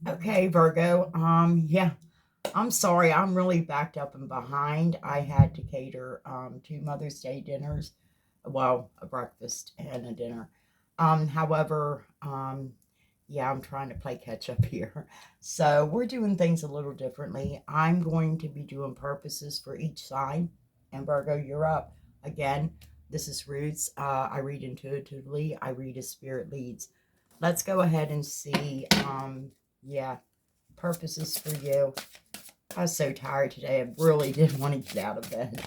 Okay, Virgo. Yeah, I'm sorry. I'm really backed up and behind. I had to cater two Mother's Day dinners, well, a breakfast and a dinner. However, yeah, I'm trying to play catch up here. So we're doing things a little differently. I'm going to be doing purposes for each sign. And Virgo, you're up. Again, this is Roots. I read intuitively, I read as spirit leads. Let's go ahead and see. Yeah, purposes for you. I was so tired today. I really didn't want to get out of bed.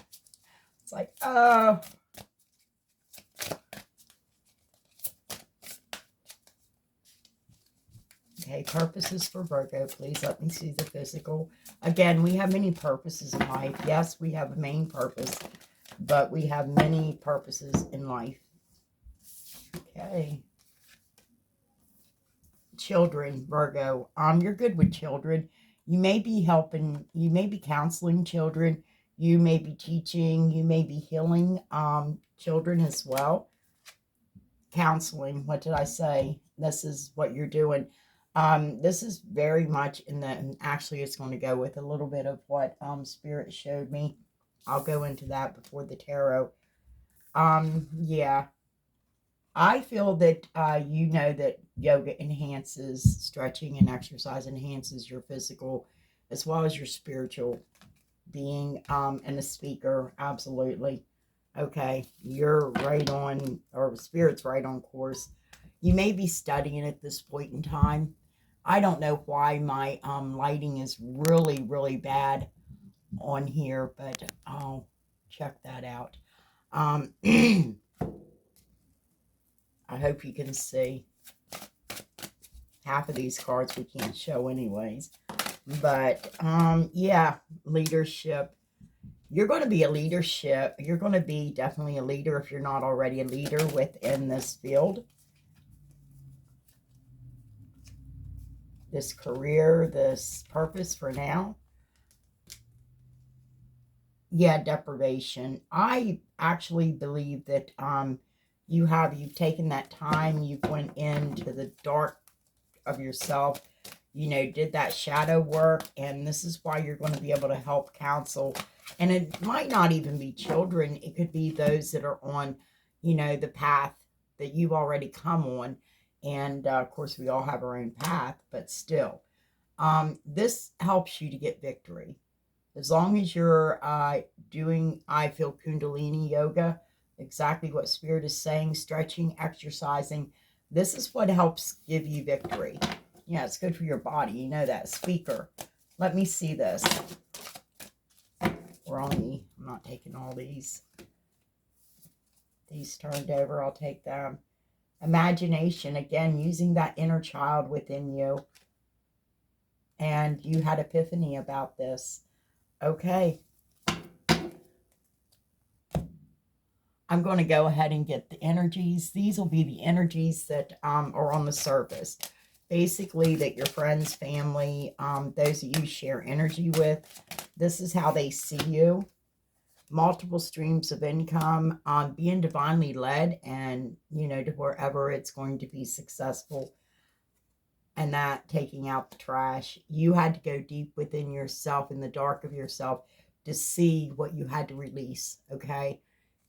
It's like, oh, okay, purposes for Virgo. Please let me see the physical. Again, we have many purposes in life. Yes, we have a main purpose, but we have many purposes in life. Okay. Children, Virgo. You're good with children. You may be helping, you may be counseling children, you may be teaching, you may be healing children as well. Counseling, what did I say? This is what you're doing. This is very much in the, and actually it's going to go with a little bit of what Spirit showed me. I'll go into that before the tarot. Yeah, I feel that you know that yoga enhances, stretching and exercise enhances your physical as well as your spiritual being, and a speaker. Absolutely. Okay, you're right on, or spirit's right on course. You may be studying at this point in time. I don't know why my lighting is really, really bad on here, but I'll check that out. I hope you can see. Half of these cards we can't show anyways. But yeah, leadership. You're going to be a leadership. You're going to be definitely a leader if you're not already a leader within this field, this career, this purpose for now. Yeah, deprivation. I actually believe that you've taken that time, you've went into the dark of yourself, did that shadow work, and this is why you're going to be able to help counsel. And it might not even be children, it could be those that are on, the path that you've already come on. And of course, we all have our own path, but still, this helps you to get victory. As long as you're doing, I feel, Kundalini yoga, exactly what Spirit is saying, stretching, exercising, this is what helps give you victory. Yeah, it's good for your body. You know that. Speaker. Let me see this. I'm not taking all these. These turned over, I'll take them. Imagination, again, using that inner child within you. And you had epiphany about this. Okay. I'm going to go ahead and get the energies. These will be the energies that are on the surface. Basically, that your friends, family, those that you share energy with, this is how they see you. Multiple streams of income, being divinely led, and, to wherever it's going to be successful. And that taking out the trash. You had to go deep within yourself, in the dark of yourself, to see what you had to release, okay?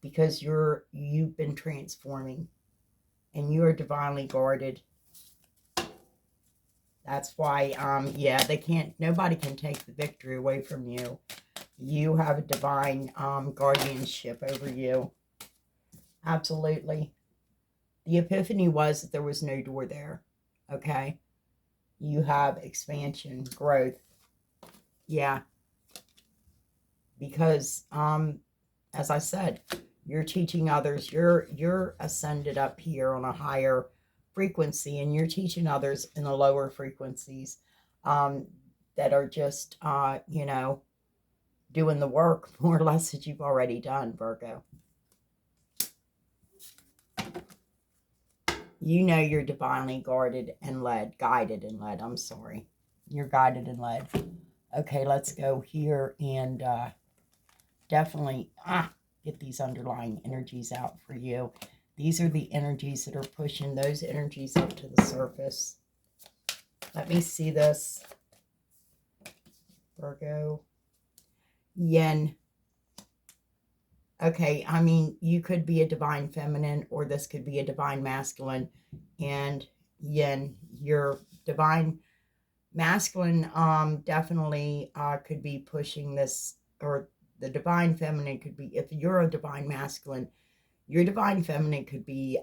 Because you've been transforming and you are divinely guarded. That's why yeah, nobody can take the victory away from you. You have a divine guardianship over you. Absolutely. The epiphany was that there was no door there. Okay? You have expansion, growth. Yeah. Because as I said, you're teaching others. You're ascended up here on a higher frequency, and you're teaching others in the lower frequencies, that are just doing the work more or less that you've already done, Virgo. You're divinely guided and led. I'm sorry. You're guided and led. Okay, let's go here and definitely get these underlying energies out for you. These are the energies that are pushing those energies up to the surface. Let me see this. Virgo. Yin. Okay, I mean, you could be a divine feminine, or this could be a divine masculine. And yin, your divine masculine definitely could be pushing this, or the divine feminine could be, if you're a divine masculine, your divine feminine could be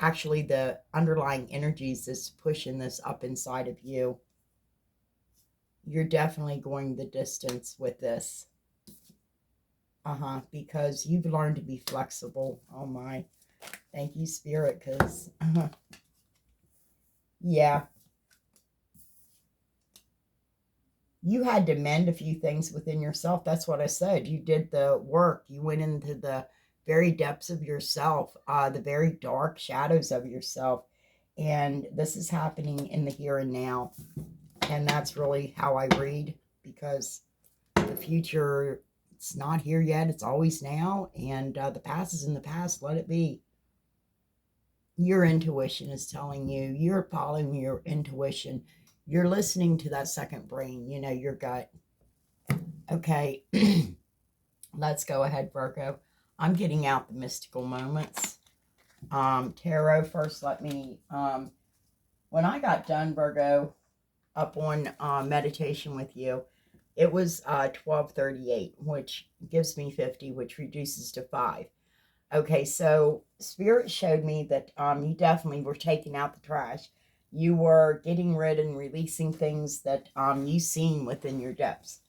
actually the underlying energies that's pushing this up inside of you. You're definitely going the distance with this. Because you've learned to be flexible. Oh my. Thank you, Spirit, because, yeah. You had to mend a few things within yourself. That's what I said. You did the work. You went into the very depths of yourself, the very dark shadows of yourself. And this is happening in the here and now. And that's really how I read, because the future, it's not here yet. It's always now. And the past is in the past. Let it be. Your intuition is telling you. You're following your intuition. You're listening to that second brain, your gut. Okay. Let's go ahead, Virgo. I'm getting out the mystical moments. Tarot first. Let me, when I got done, Virgo, up on meditation with you, it was 12:38, which gives me 50, which reduces to 5. Okay, so Spirit showed me that you definitely were taking out the trash. You were getting rid and releasing things that you seen within your depths,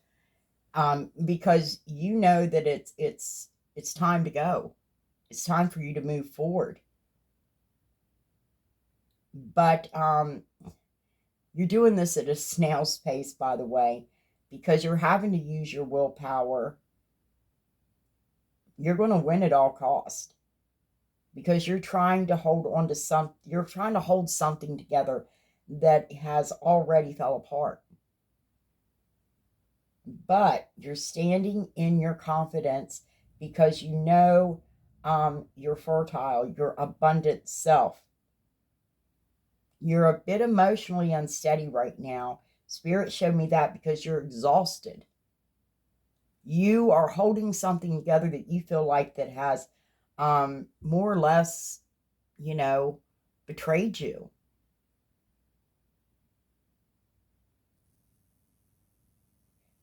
because you know that it's time to go. It's time for you to move forward. But you're doing this at a snail's pace, by the way, because you're having to use your willpower. You're going to win at all cost, because you're trying to hold on to you're trying to hold something together that has already fell apart. But you're standing in your confidence, because you know you're fertile, your abundant self. You're a bit emotionally unsteady right now. Spirit showed me that because you're exhausted. You are holding something together that you feel like that has more or less, betrayed you.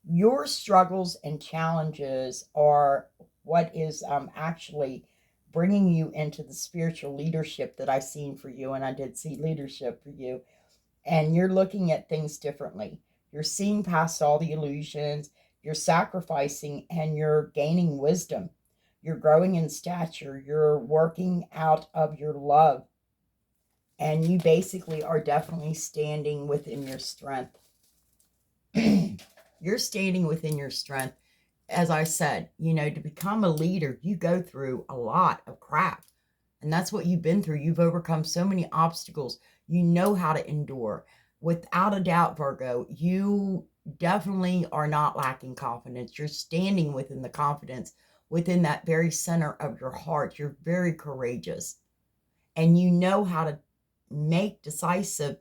Your struggles and challenges are what is actually bringing you into the spiritual leadership that I've seen for you, and I did see leadership for you, and you're looking at things differently. You're seeing past all the illusions, you're sacrificing, and you're gaining wisdom. You're growing in stature, you're working out of your love, and you basically are definitely standing within your strength. You're standing within your strength. As I said, to become a leader, you go through a lot of crap. And that's what you've been through. You've overcome so many obstacles. You know how to endure. Without a doubt, Virgo, you definitely are not lacking confidence. You're standing within the confidence, within that very center of your heart. You're very courageous. And you know how to make decisive,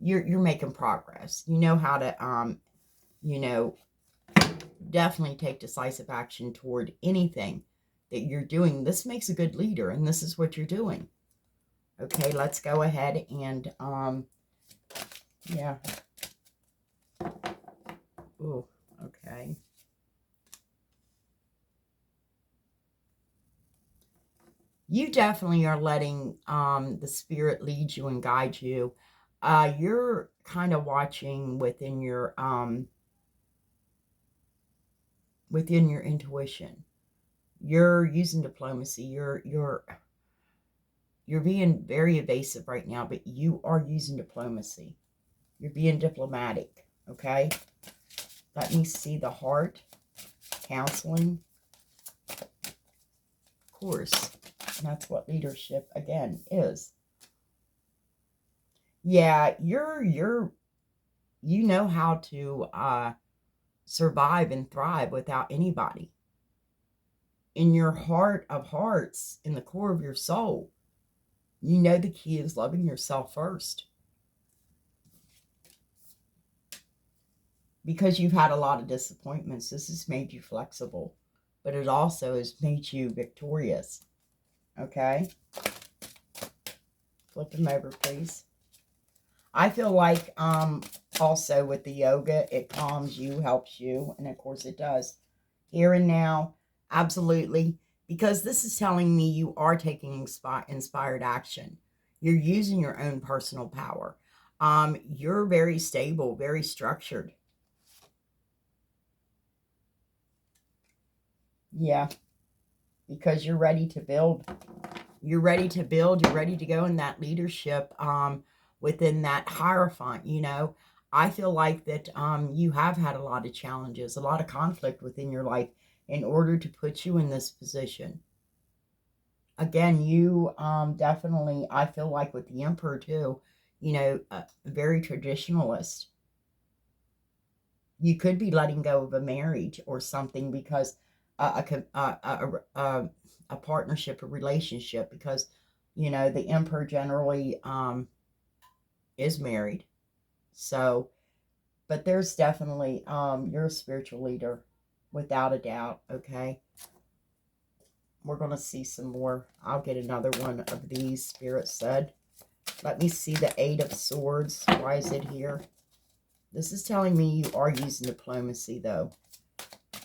you're making progress. You know how to, definitely take decisive action toward anything that you're doing. This makes a good leader, and this is what you're doing. Okay, let's go ahead and, yeah. Oh, okay. You definitely are letting the Spirit lead you and guide you. You're kind of watching within your intuition. You're using diplomacy. You're being very evasive right now, but you are using diplomacy. You're being diplomatic, okay? Let me see the heart. Counseling. Of course. And that's what leadership, again, is. Yeah, you know how to survive and thrive without anybody. In your heart of hearts, in the core of your soul, You know the key is loving yourself first. Because you've had a lot of disappointments, this has made you flexible. But it also has made you victorious. Okay? Flip them over, please. I feel like also with the yoga, it calms you, helps you. And of course it does. Here and now, absolutely. Because this is telling me you are taking inspired action. You're using your own personal power. You're very stable, very structured. Yeah, because you're ready to build. You're ready to build. You're ready to go in that leadership within that hierophant, you know. I feel like that you have had a lot of challenges, a lot of conflict within your life in order to put you in this position. Again, you definitely, I feel like with the Emperor too, you know, very traditionalist. You could be letting go of a marriage or something because a partnership, a relationship, because, you know, the Emperor generally is married. So, but there's definitely, you're a spiritual leader without a doubt. Okay. We're going to see some more. I'll get another one of these, Spirit said. Let me see the Eight of Swords. Why is it here? This is telling me you are using diplomacy, though,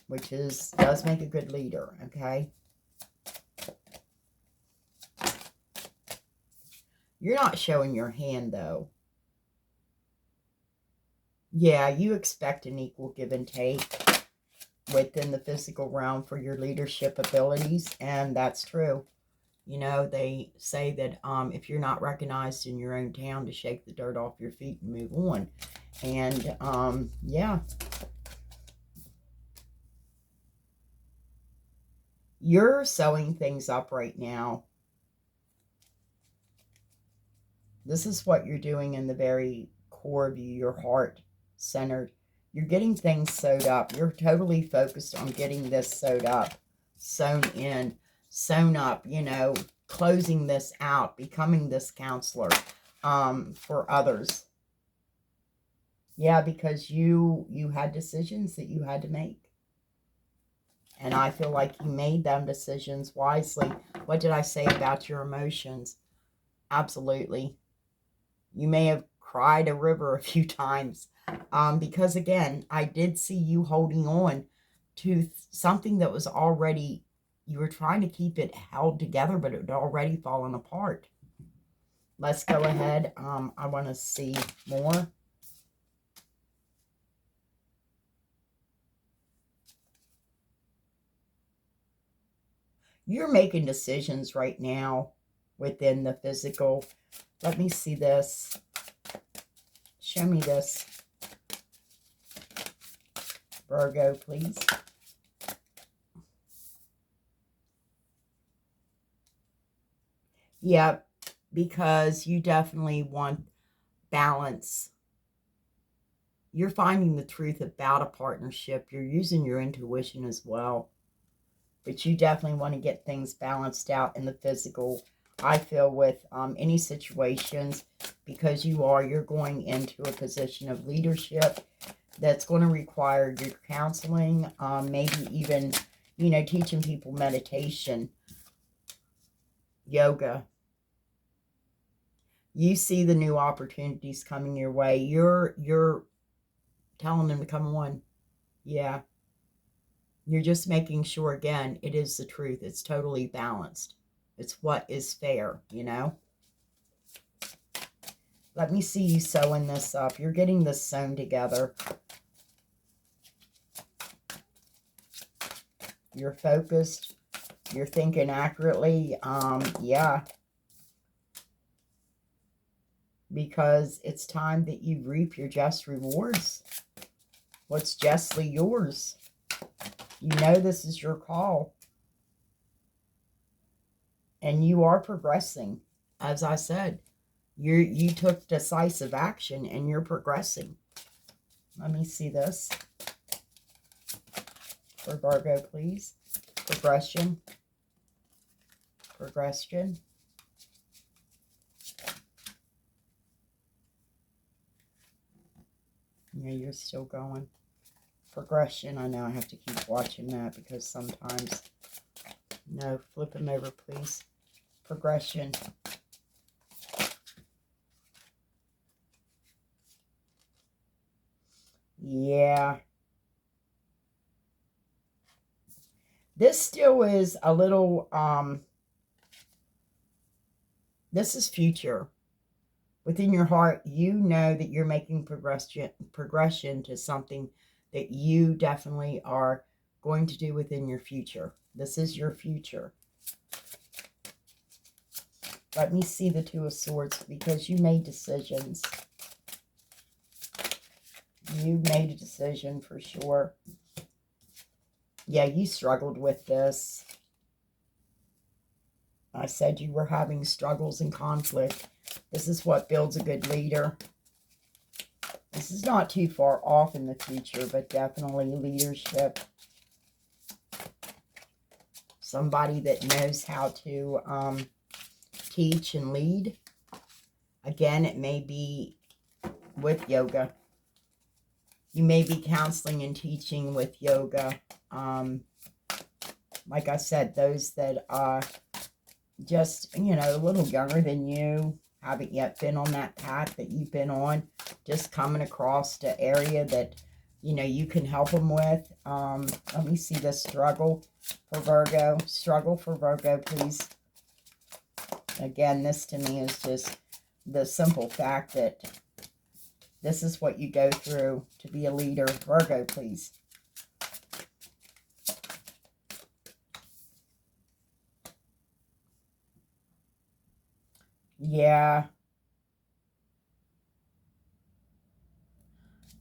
which does make a good leader, okay? You're not showing your hand, though. Yeah, you expect an equal give and take within the physical realm for your leadership abilities, and that's true. You know, they say that if you're not recognized in your own town, to shake the dirt off your feet and move on. And, yeah. You're sewing things up right now. This is what you're doing in the very core of you, your heart centered. You're getting things sewed up. You're totally focused on getting this sewed up, sewn in, sewn up, you know, closing this out, becoming this counselor for others. Yeah, because you had decisions that you had to make. And I feel like you made them decisions wisely. What did I say about your emotions? Absolutely. You may have cried a river a few times. Because, again, I did see you holding on to something that was already, you were trying to keep it held together, but it had already fallen apart. Let's go ahead. I want to see more. You're making decisions right now within the physical. Let me see this. Show me this. Virgo, please. Yep, because you definitely want balance. You're finding the truth about a partnership. You're using your intuition as well. But you definitely want to get things balanced out in the physical. I feel with any situations, because you're going into a position of leadership that's going to require your counseling, maybe even, you know, teaching people meditation, yoga. You see the new opportunities coming your way. You're telling them to come on. Yeah. You're just making sure, again, it is the truth. It's totally balanced. It's what is fair, you know? Let me see you sewing this up. You're getting this sewn together. You're focused. You're thinking accurately. Yeah. Because it's time that you reap your just rewards. What's justly yours. You know this is your call. And you are progressing. As I said, you took decisive action and you're progressing. Let me see this. For Virgo, please. Progression. Progression. Yeah, you're still going. Progression. I know I have to keep watching that because sometimes... No, flip them over, please. Progression. Yeah. This still is a little, this is future. Within your heart, you know that you're making progression to something that you definitely are going to do within your future. This is your future. Let me see the Two of Swords, because you made decisions. You made a decision for sure. Yeah, you struggled with this. I said you were having struggles and conflict. This is what builds a good leader. This is not too far off in the future, but definitely leadership. Somebody that knows how to teach and lead. Again, it may be with yoga. You may be counseling and teaching with yoga. Like I said, those that are just, you know, a little younger than you, haven't yet been on that path that you've been on, just coming across the area that, you know, you can help them with. Let me see the struggle for Virgo. Struggle for Virgo, please. Again, this to me is just the simple fact that this is what you go through to be a leader. Virgo, please. Yeah.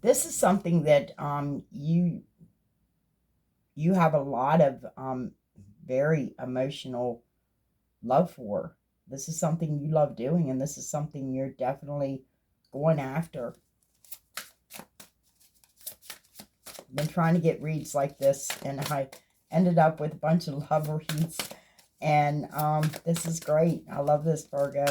This is something that you have a lot of very emotional love for. This is something you love doing, and this is something you're definitely going after. I've been trying to get reads like this, and I ended up with a bunch of love reads. And this is great. I love this, Virgo.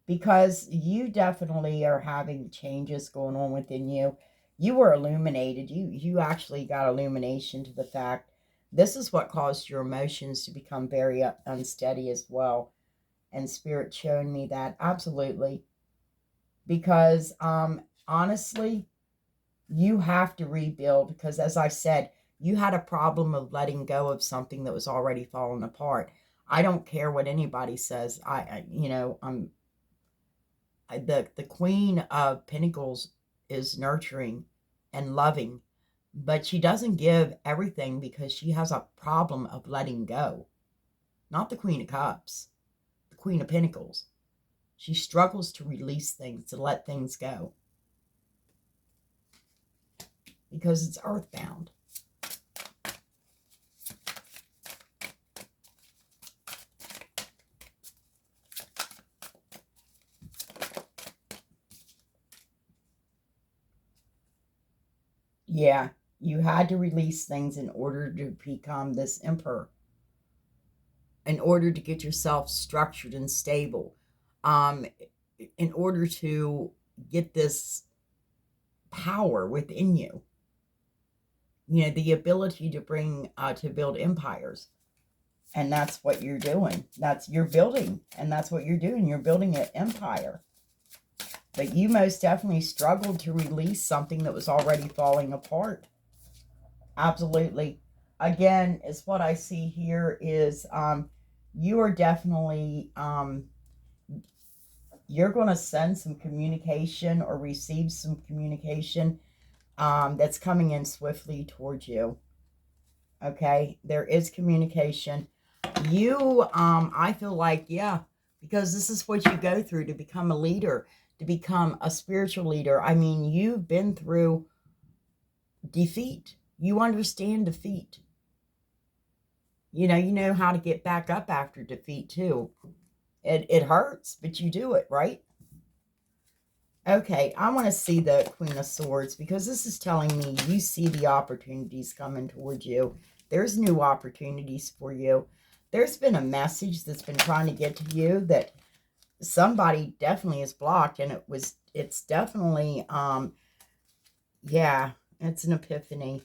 Because you definitely are having changes going on within you. You were illuminated. You actually got illumination to the fact this is what caused your emotions to become very unsteady as well. And Spirit showing me that. Absolutely. Because honestly, you have to rebuild. Because as I said, you had a problem of letting go of something that was already falling apart. I don't care what anybody says. The Queen of Pentacles is nurturing and loving, but she doesn't give everything because she has a problem of letting go. Not the Queen of Cups, the Queen of Pentacles. She struggles to release things, to let things go, because it's earthbound. Yeah, you had to release things in order to become this emperor, in order to get yourself structured and stable, in order to get this power within you. You know, the ability to to build empires. And that's what you're doing. You're building, and that's what you're doing. You're building an empire. But you most definitely struggled to release something that was already falling apart. Absolutely. Again, is what I see here is you are definitely, you're going to send some communication or receive some communication that's coming in swiftly towards you. Okay, there is communication. I feel like, yeah, because this is what you go through to become a leader, to become a spiritual leader. I mean, you've been through defeat. You understand defeat. You know how to get back up after defeat too. It hurts, but you do it, right? Okay, I want to see the Queen of Swords, because this is telling me you see the opportunities coming towards you. There's new opportunities for you. There's been a message that's been trying to get to you that somebody definitely is blocked, and it's definitely, yeah, it's an epiphany.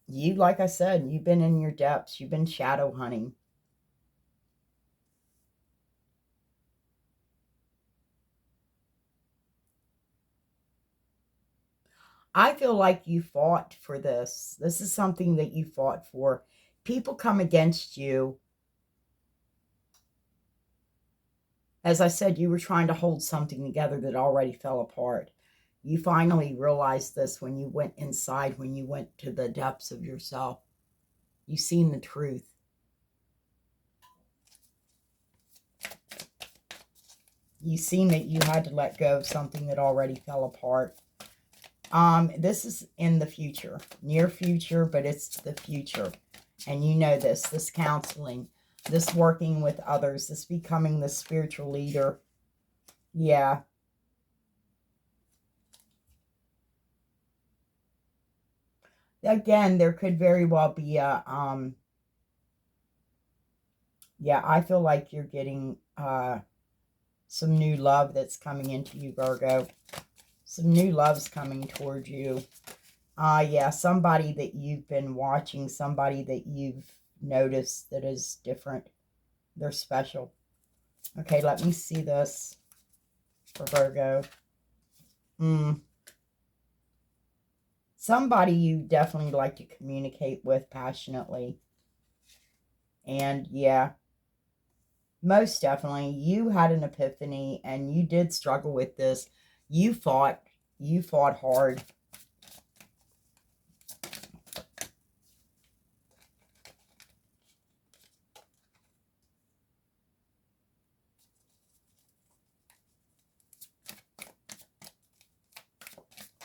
You, like I said, you've been in your depths. You've been shadow hunting. I feel like you fought for this. This is something that you fought for. People come against you. As I said, you were trying to hold something together that already fell apart. You finally realized this when you went inside, when you went to the depths of yourself. You seen the truth. You seen that you had to let go of something that already fell apart. This is in the future, near future, but it's the future. And you know this counseling, this working with others, this becoming the spiritual leader. Yeah. Again, there could very well be a, yeah, I feel like you're getting, some new love that's coming into you, Virgo. Some new love's coming towards you. Yeah, somebody that you've been watching, somebody that you've noticed that is different. They're special. Okay, let me see this for Virgo. Somebody you definitely like to communicate with passionately. And yeah, most definitely, you had an epiphany and you did struggle with this. You fought hard.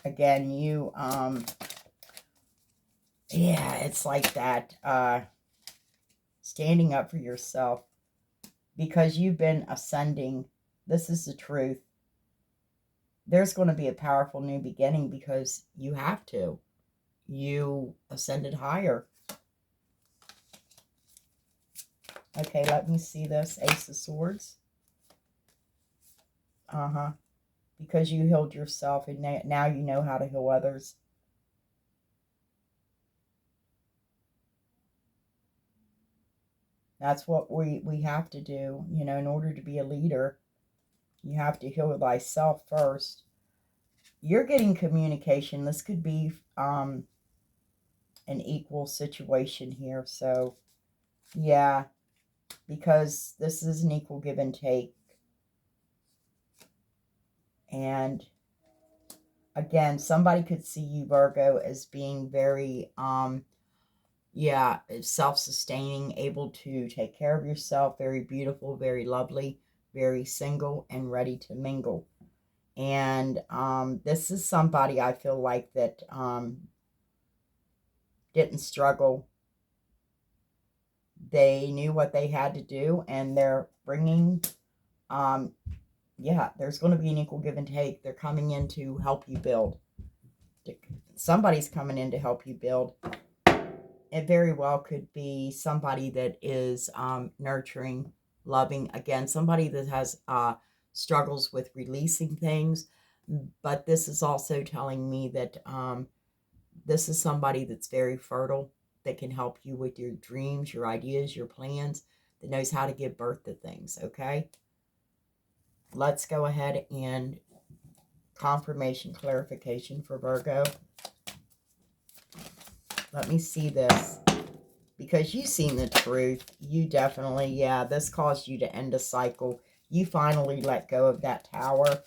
Again, you, yeah, it's like that, standing up for yourself, because you've been ascending. This is the truth. There's going to be a powerful new beginning because you have to. You ascended higher. Okay, let me see this. Ace of Swords. Because you healed yourself and now you know how to heal others. That's what we have to do, you know, in order to be a leader. You have to heal thyself first. You're getting communication. This could be an equal situation here. So, yeah, because this is an equal give and take. And again, somebody could see you, Virgo, as being very, yeah, self-sustaining, able to take care of yourself, very beautiful, very lovely, very single, and ready to mingle. And this is somebody I feel like that didn't struggle. They knew what they had to do, and they're bringing, yeah, there's going to be an equal give and take. They're coming in to help you build. Somebody's coming in to help you build. It very well could be somebody that is nurturing, loving. Again, somebody that has struggles with releasing things. But this is also telling me that this is somebody that's very fertile, that can help you with your dreams, your ideas, your plans, that knows how to give birth to things, okay? Let's go ahead and confirmation, clarification for Virgo. Let me see this. Because you've seen the truth. You definitely, yeah, this caused you to end a cycle. You finally let go of that tower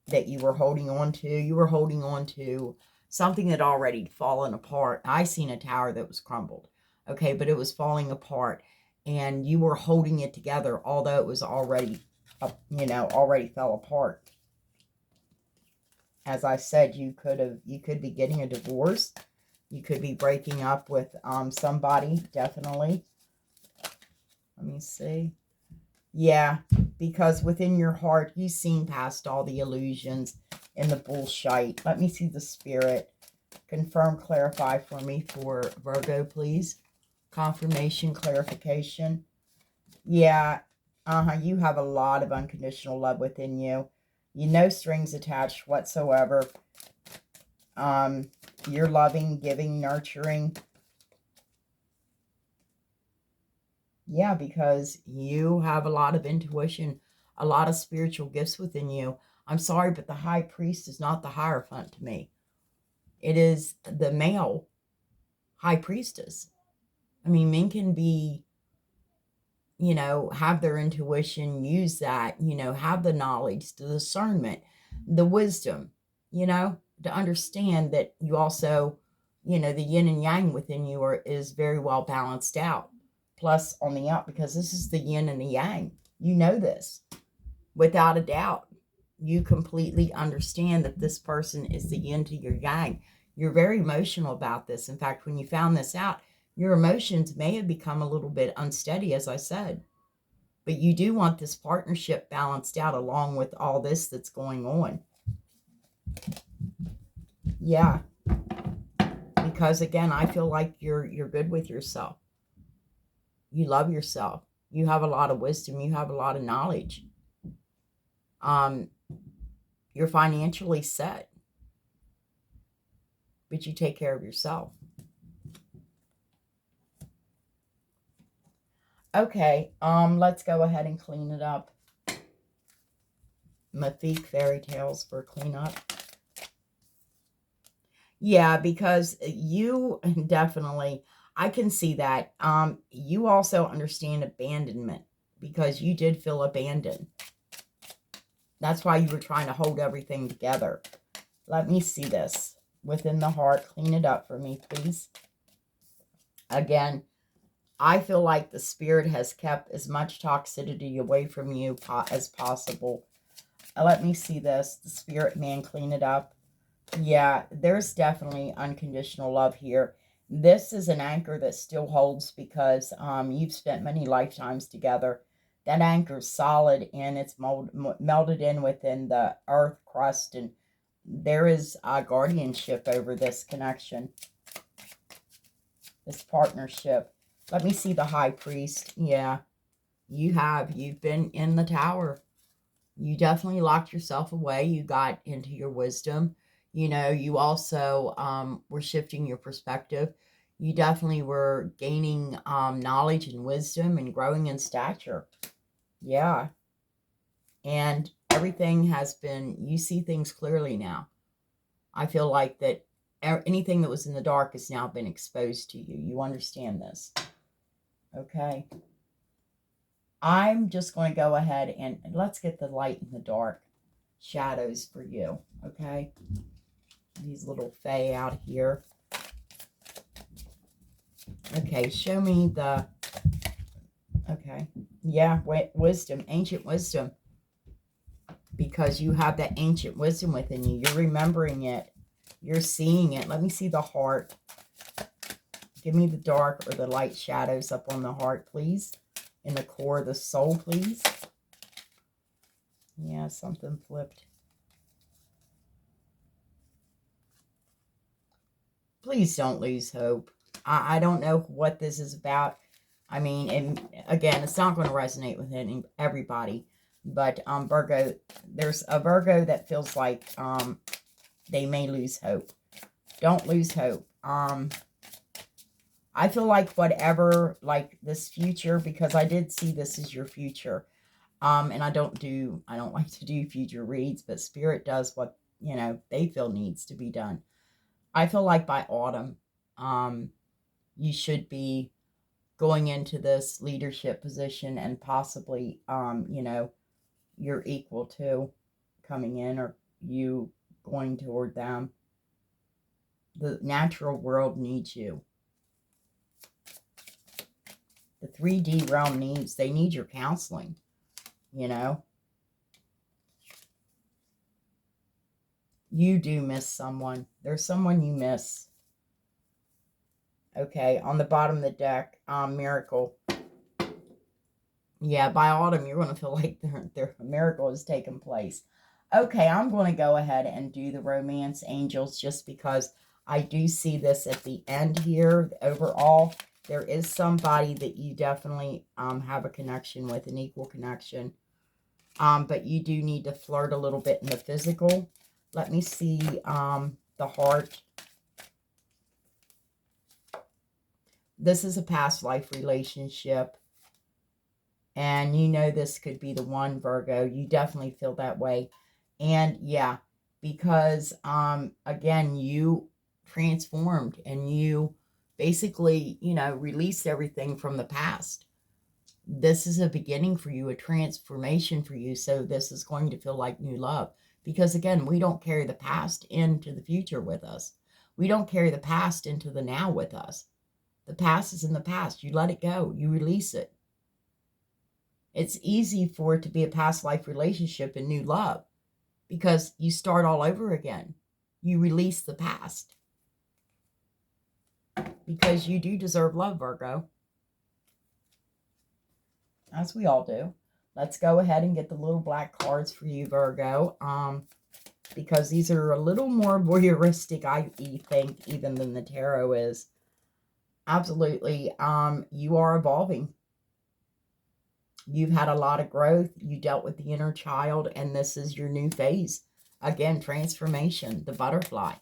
that you were holding on to. You were holding on to something that already fallen apart. I seen a tower that was crumbled, okay, but it was falling apart, and you were holding it together, although it was already, you know, already fell apart. As I said, you could be getting a divorce. You could be breaking up with somebody, definitely. Let me see. Yeah, because within your heart, you've seen past all the illusions and the bullshit. Let me see the spirit. Confirm, clarify for me for Virgo, please. Confirmation, clarification. Yeah, you have a lot of unconditional love within you. You no strings attached whatsoever. You're loving, giving, nurturing. Yeah, because you have a lot of intuition, a lot of spiritual gifts within you. I'm sorry, but the high priest is not the Hierophant to me. It is the male high priestess. I mean, men can be, have their intuition, use that, have the knowledge, the discernment, the wisdom, to understand that you also, the yin and yang within you is very well balanced out. Plus on the out, because this is the yin and the yang. You know this without a doubt. You completely understand that this person is the yin to your yang. You're very emotional about this. In fact, when you found this out, your emotions may have become a little bit unsteady, as I said. But you do want this partnership balanced out along with all this that's going on. Yeah. Because again, I feel like you're good with yourself. You love yourself. You have a lot of wisdom. You have a lot of knowledge. You're financially set. But you take care of yourself. Okay, let's go ahead and clean it up. Mythique fairy tales for cleanup. Yeah, because you definitely, I can see that. You also understand abandonment because you did feel abandoned. That's why you were trying to hold everything together. Let me see this. Within the heart, clean it up for me, please. Again, I feel like the spirit has kept as much toxicity away from you as possible. Let me see this. The spirit man, clean it up. Yeah, there's definitely unconditional love here. This is an anchor that still holds because you've spent many lifetimes together. That anchor's solid and it's melded in within the earth crust, and there is a guardianship over this connection, this partnership. Let me see the high priest. Yeah, you've been in the tower. You definitely locked yourself away. You got into your wisdom. You also were shifting your perspective. You definitely were gaining knowledge and wisdom and growing in stature. Yeah. And everything has been, you see things clearly now. I feel like that anything that was in the dark has now been exposed to you. You understand this. Okay. I'm just going to go ahead and let's get the light in the dark shadows for you. Okay. These little fae out here. Okay, show me the, okay, yeah, wisdom, ancient wisdom, because you have that ancient wisdom within you. You're remembering it. You're seeing it. Let me see the heart. Give me the dark or the light shadows up on the heart, please. In the core of the soul, please. Yeah, something flipped. Please don't lose hope. I don't know what this is about. I mean, and again, it's not going to resonate with everybody. But Virgo, there's a Virgo that feels like they may lose hope. Don't lose hope. I feel like whatever, like this future, because I did see this as your future. And I don't like to do future reads, but Spirit does what, they feel needs to be done. I feel like by autumn, you should be going into this leadership position and possibly, you're equal to coming in or you going toward them. The natural world needs you. The 3D realm they need your counseling, You do miss someone. There's someone you miss. Okay, on the bottom of the deck, miracle. Yeah, by autumn, you're going to feel like their miracle has taken place. Okay, I'm going to go ahead and do the romance angels just because I do see this at the end here. Overall, there is somebody that you definitely have a connection with, an equal connection. But you do need to flirt a little bit in the physical. Let me see the heart. This is a past life relationship. And you know this could be the one, Virgo. You definitely feel that way. And yeah, because again, you transformed and you basically, you know, released everything from the past. This is a beginning for you, a transformation for you. So this is going to feel like new love. Because again, we don't carry the past into the future with us. We don't carry the past into the now with us. The past is in the past. You let it go. You release it. It's easy for it to be a past life relationship and new love because you start all over again. You release the past because you do deserve love, Virgo, as we all do. Let's go ahead and get the little black cards for you, Virgo, because these are a little more voyeuristic, I think, even than the tarot is. Absolutely. You are evolving. You've had a lot of growth. You dealt with the inner child, and this is your new phase. Again, transformation, the butterfly.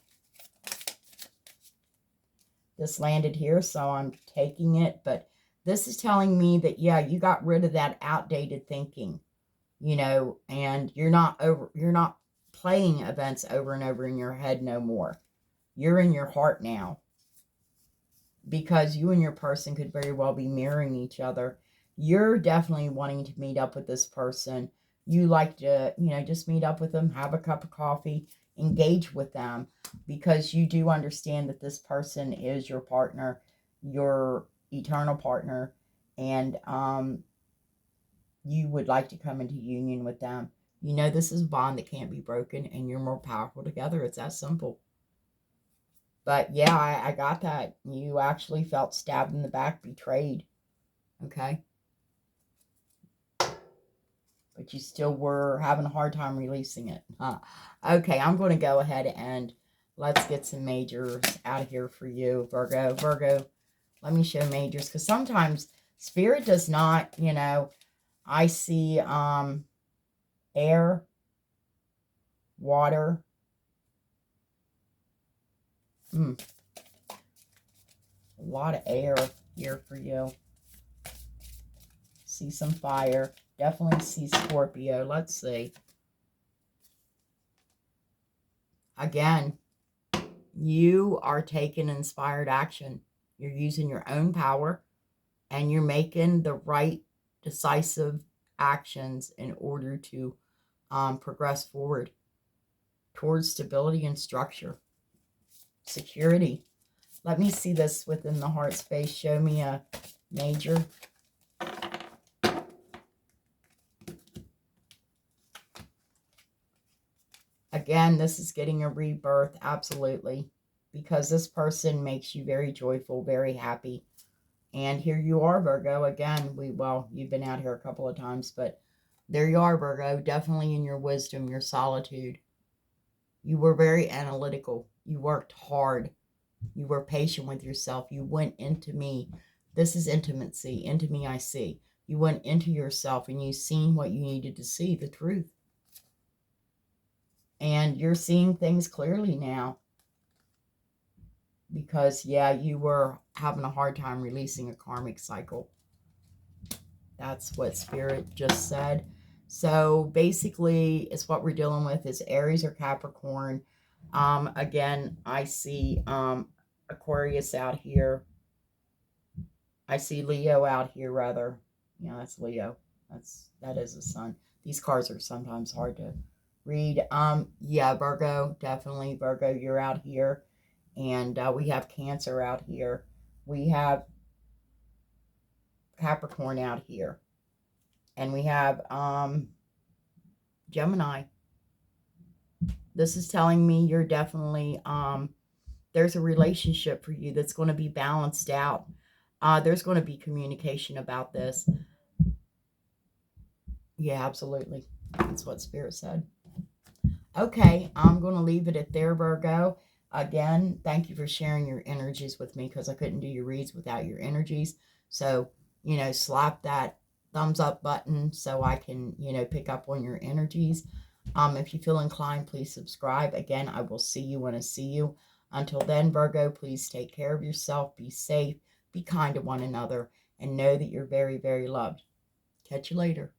This landed here, so I'm taking it. But this is telling me that, yeah, you got rid of that outdated thinking, you know, and you're not playing events over and over in your head no more. You're in your heart now, because you and your person could very well be mirroring each other. You're definitely wanting to meet up with this person. You like to, you know, just meet up with them, have a cup of coffee, engage with them, because you do understand that this person is your partner, your eternal partner, and you would like to come into union with them. You know, this is a bond that can't be broken, and you're more powerful together. It's that simple. But yeah, I got that. You actually felt stabbed in the back, betrayed. Okay. But you still were having a hard time releasing it. Huh? Okay, I'm going to go ahead and let's get some majors out of here for you, Virgo. Virgo, let me show majors, because sometimes Spirit does not, you know, I see air, water. A lot of air here for you. See some fire. Definitely see Scorpio. Let's see. Again, you are taking inspired action. You're using your own power, and you're making the right decisive actions in order to progress forward towards stability and structure. Security. Let me see this within the heart space. Show me a major. Again, this is getting a rebirth, absolutely, because this person makes you very joyful, very happy. And here you are, Virgo. Again, well, you've been out here a couple of times, but there you are, Virgo, definitely in your wisdom, your solitude. You were very analytical. You worked hard. You were patient with yourself. You went into me. This is intimacy. Into me I see. You went into yourself and you seen what you needed to see, the truth. And you're seeing things clearly now. Because, yeah, you were having a hard time releasing a karmic cycle. That's what Spirit just said. So basically, it's what we're dealing with is Aries or Capricorn. Again, I see Aquarius out here. I see Leo out here, rather. Yeah, that's Leo. That is the sun. These cards are sometimes hard to read. Yeah, Virgo, definitely Virgo, you're out here. And we have Cancer out here. We have Capricorn out here. And we have Gemini. This is telling me you're definitely, there's a relationship for you that's going to be balanced out. There's going to be communication about this. Yeah, absolutely. That's what Spirit said. Okay, I'm going to leave it at there, Virgo. Again, thank you for sharing your energies with me, because I couldn't do your reads without your energies. So, slap that thumbs up button so I can, pick up on your energies. If you feel inclined, please subscribe. Again, I will see you when I see you. Until then, Virgo, please take care of yourself. Be safe. Be kind to one another. And know that you're very, very loved. Catch you later.